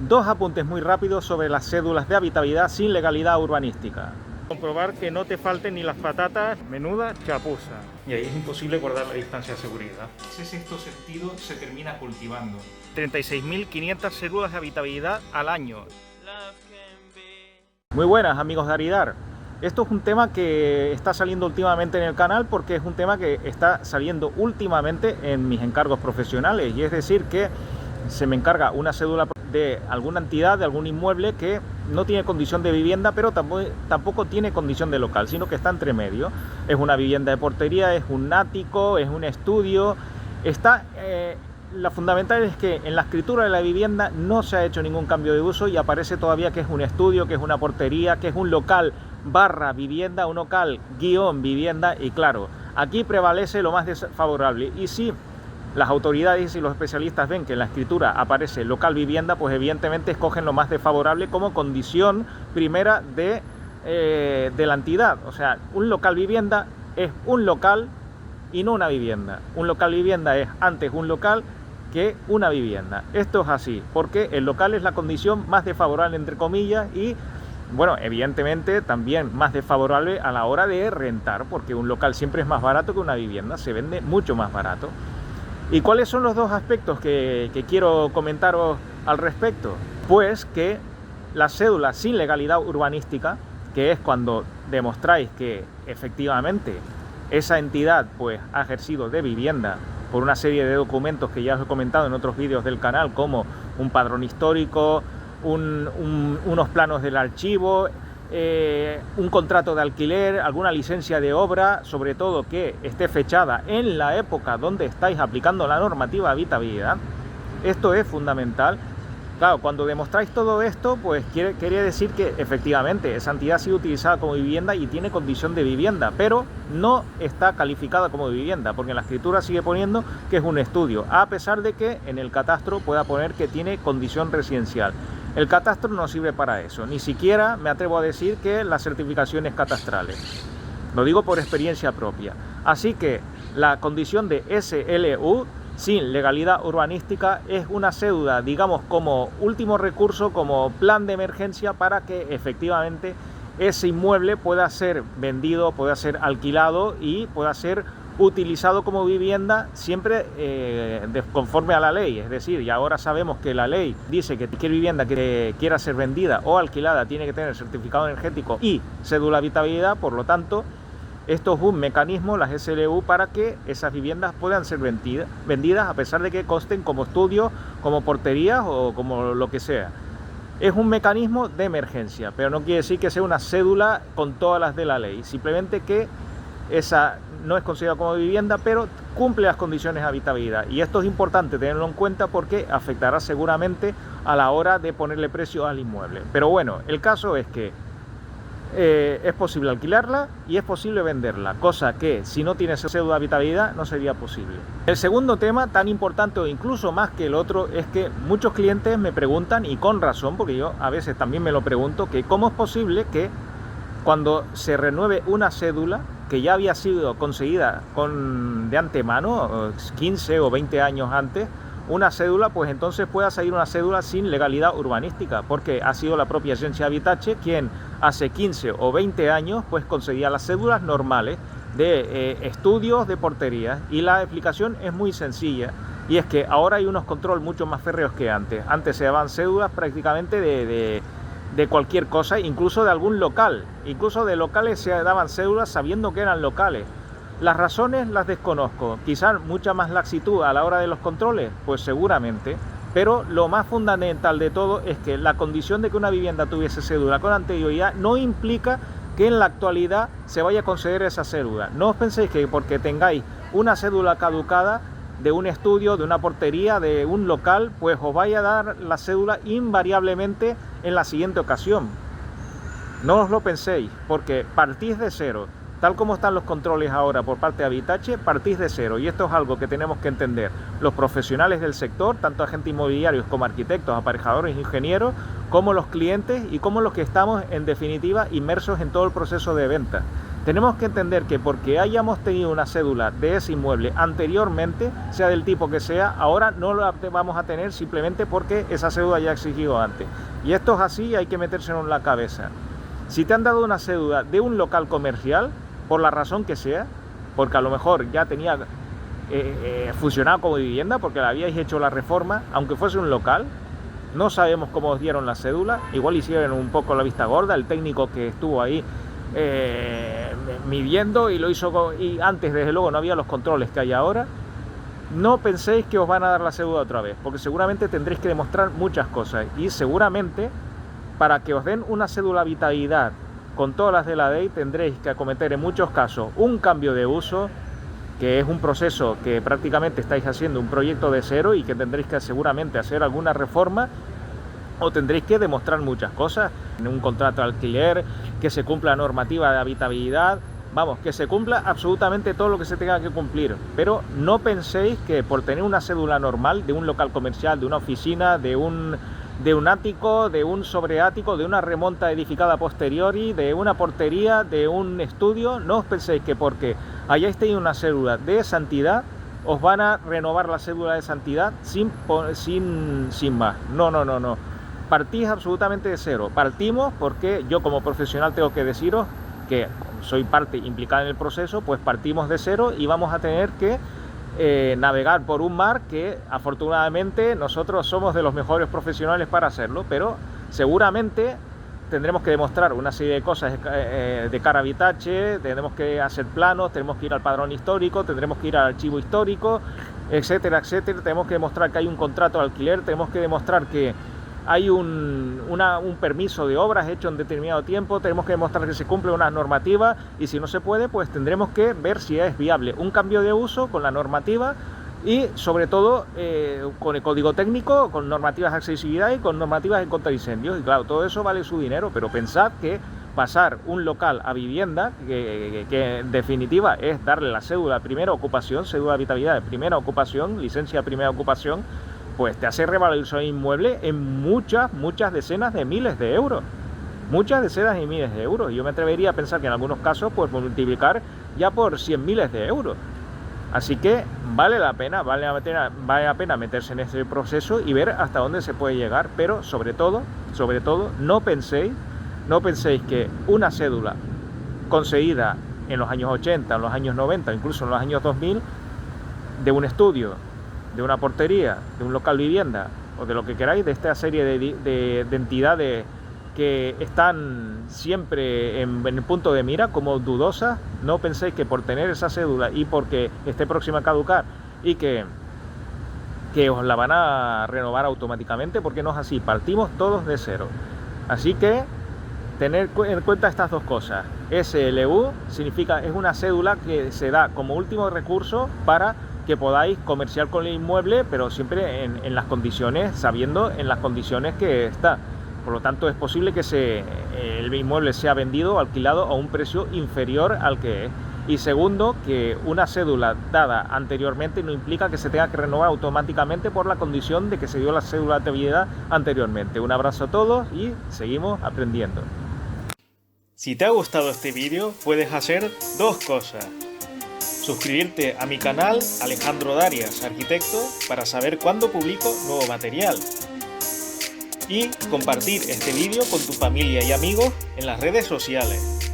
Dos apuntes muy rápidos sobre las cédulas de habitabilidad sin legalidad urbanística. Comprobar que no te falten ni las patatas, menuda chapuza. Y ahí es imposible guardar la distancia de seguridad. Ese sexto sentido se termina cultivando. 36.500 cédulas de habitabilidad al año. Muy buenas, amigos de Aridar. Esto es un tema que está saliendo últimamente en el canal porque es un tema que está saliendo últimamente en mis encargos profesionales. Y es decir que se me encarga una cédula de alguna entidad, de algún inmueble que no tiene condición de vivienda, pero tampoco tiene condición de local, sino que está entre medio. Es una vivienda de portería, es un ático, es un estudio. La fundamental es que en la escritura de la vivienda no se ha hecho ningún cambio de uso y aparece todavía que es un estudio, que es una portería, que es un local barra vivienda, un local guión vivienda. Y claro, aquí prevalece lo más desfavorable. Y si las autoridades y los especialistas ven que en la escritura aparece local vivienda, pues evidentemente escogen lo más desfavorable como condición primera de la entidad. O sea, un local vivienda es un local y no una vivienda. Un local vivienda es antes un local que una vivienda. Esto es así, porque el local es la condición más desfavorable, entre comillas, y bueno, evidentemente también más desfavorable a la hora de rentar, porque un local siempre es más barato que una vivienda, se vende mucho más barato. ¿Y cuáles son los dos aspectos que quiero comentaros al respecto? Pues que la cédula sin legalidad urbanística, que es cuando demostráis que efectivamente esa entidad pues ha ejercido de vivienda por una serie de documentos que ya os he comentado en otros vídeos del canal, como un padrón histórico, unos planos del archivo, un contrato de alquiler, alguna licencia de obra, sobre todo que esté fechada en la época donde estáis aplicando la normativa de habitabilidad. Esto es fundamental. Claro, cuando demostráis todo esto, pues quiere decir que efectivamente esa entidad ha sido utilizada como vivienda y tiene condición de vivienda, pero no está calificada como vivienda, porque en la escritura sigue poniendo que es un estudio, a pesar de que en el catastro pueda poner que tiene condición residencial. El catastro no sirve para eso, ni siquiera me atrevo a decir que las certificaciones catastrales. Lo digo por experiencia propia. Así que la condición de SLU sin legalidad urbanística es una cédula, digamos, como último recurso, como plan de emergencia para que efectivamente ese inmueble pueda ser vendido, pueda ser alquilado y pueda ser utilizado como vivienda siempre conforme a la ley. Es decir, y ahora sabemos que la ley dice que cualquier vivienda que quiera ser vendida o alquilada tiene que tener certificado energético y cédula de habitabilidad. Por lo tanto, esto es un mecanismo, las SLU, para que esas viviendas puedan ser vendidas a pesar de que consten como estudios, como porterías o como lo que sea. Es un mecanismo de emergencia, pero no quiere decir que sea una cédula con todas las de la ley. Simplemente que esa no es considerada como vivienda, pero cumple las condiciones de habitabilidad. Y esto es importante tenerlo en cuenta porque afectará seguramente a la hora de ponerle precio al inmueble. Pero bueno, el caso es que es posible alquilarla y es posible venderla, cosa que si no tienes cédula de habitabilidad no sería posible. El segundo tema, tan importante o incluso más que el otro, es que muchos clientes me preguntan, y con razón, porque yo a veces también me lo pregunto, que cómo es posible que cuando se renueve una cédula que ya había sido conseguida de antemano, 15 o 20 años antes, una cédula, pues entonces pueda salir una cédula sin legalidad urbanística, porque ha sido la propia Agencia Habitache quien hace 15 o 20 años pues concedía las cédulas normales de estudios de portería. Y la explicación es muy sencilla, y es que ahora hay unos controles mucho más férreos que antes. Antes se daban cédulas prácticamente de cualquier cosa, incluso de algún local. Incluso de locales se daban cédulas sabiendo que eran locales. Las razones las desconozco, quizás mucha más laxitud a la hora de los controles, pues seguramente, pero lo más fundamental de todo es que la condición de que una vivienda tuviese cédula con anterioridad no implica que en la actualidad se vaya a conceder esa cédula. No os penséis que porque tengáis una cédula caducada de un estudio, de una portería, de un local, pues os vaya a dar la cédula invariablemente en la siguiente ocasión. No os lo penséis, porque partís de cero. Tal como están los controles ahora por parte de Habitache, partís de cero, y esto es algo que tenemos que entender los profesionales del sector, tanto agentes inmobiliarios como arquitectos, aparejadores, ingenieros, como los clientes y como los que estamos en definitiva inmersos en todo el proceso de venta. Tenemos que entender que porque hayamos tenido una cédula de ese inmueble anteriormente, sea del tipo que sea, ahora no la vamos a tener simplemente porque esa cédula ya ha exigido antes. Y esto es así, hay que metérselo en la cabeza. Si te han dado una cédula de un local comercial, por la razón que sea, porque a lo mejor ya tenía funcionado como vivienda, porque le habíais hecho la reforma, aunque fuese un local, no sabemos cómo os dieron la cédula, igual hicieron un poco la vista gorda, el técnico que estuvo ahí midiendo y lo hizo, y antes desde luego no había los controles que hay ahora. No penséis que os van a dar la cédula otra vez, porque seguramente tendréis que demostrar muchas cosas, y seguramente para que os den una cédula habitabilidad con todas las de la ley tendréis que acometer en muchos casos un cambio de uso, que es un proceso que prácticamente estáis haciendo un proyecto de cero y que tendréis que seguramente hacer alguna reforma, o tendréis que demostrar muchas cosas en un contrato de alquiler, que se cumpla la normativa de habitabilidad, vamos, que se cumpla absolutamente todo lo que se tenga que cumplir. Pero no penséis que por tener una cédula normal de un local comercial, de una oficina, de un ático, de un sobreático, de una remonta edificada a posteriori, de una portería, de un estudio, no os penséis que porque hayáis tenido una cédula de santidad os van a renovar la cédula de santidad sin más. No. Partís absolutamente de cero. Partimos porque yo como profesional tengo que deciros que soy parte implicada en el proceso, pues partimos de cero y vamos a tener que navegar por un mar que afortunadamente nosotros somos de los mejores profesionales para hacerlo, pero seguramente tendremos que demostrar una serie de cosas de cara a Vitache, tendremos que hacer planos, tenemos que ir al padrón histórico, tendremos que ir al archivo histórico, etcétera, etcétera. Tenemos que demostrar que hay un contrato de alquiler, tenemos que demostrar que hay un permiso de obras hecho en determinado tiempo, tenemos que demostrar que se cumple una normativa, y si no se puede, pues tendremos que ver si es viable un cambio de uso con la normativa y sobre todo con el código técnico, con normativas de accesibilidad y con normativas en contra de incendios. Y claro, todo eso vale su dinero, pero pensad que pasar un local a vivienda, que en definitiva es darle la cédula de primera ocupación, cédula de habitabilidad de primera ocupación, licencia de primera ocupación, pues te hace revalorizar el inmueble en muchas decenas de miles de euros. Muchas decenas de miles de euros. Yo me atrevería a pensar que en algunos casos pues multiplicar ya por 100 miles de euros. Así que vale la pena meterse en ese proceso y ver hasta dónde se puede llegar, pero sobre todo, no penséis que una cédula conseguida en los años 80, en los años 90, incluso en los años 2000, de un estudio, de una portería, de un local vivienda o de lo que queráis, de esta serie de entidades que están siempre en el punto de mira como dudosas, no penséis que por tener esa cédula y porque esté próxima a caducar y que os la van a renovar automáticamente, porque no es así, partimos todos de cero. Así que tener en cuenta estas dos cosas. SLU es una cédula que se da como último recurso para que podáis comerciar con el inmueble, pero siempre en las condiciones, sabiendo en las condiciones que está. Por lo tanto, es posible que el inmueble sea vendido o alquilado a un precio inferior al que es. Y segundo, que una cédula dada anteriormente no implica que se tenga que renovar automáticamente por la condición de que se dio la cédula de habitabilidad anteriormente. Un abrazo a todos y seguimos aprendiendo. Si te ha gustado este vídeo, puedes hacer dos cosas. Suscribirte a mi canal Alejandro Darias, arquitecto, para saber cuándo publico nuevo material. Y compartir este vídeo con tu familia y amigos en las redes sociales.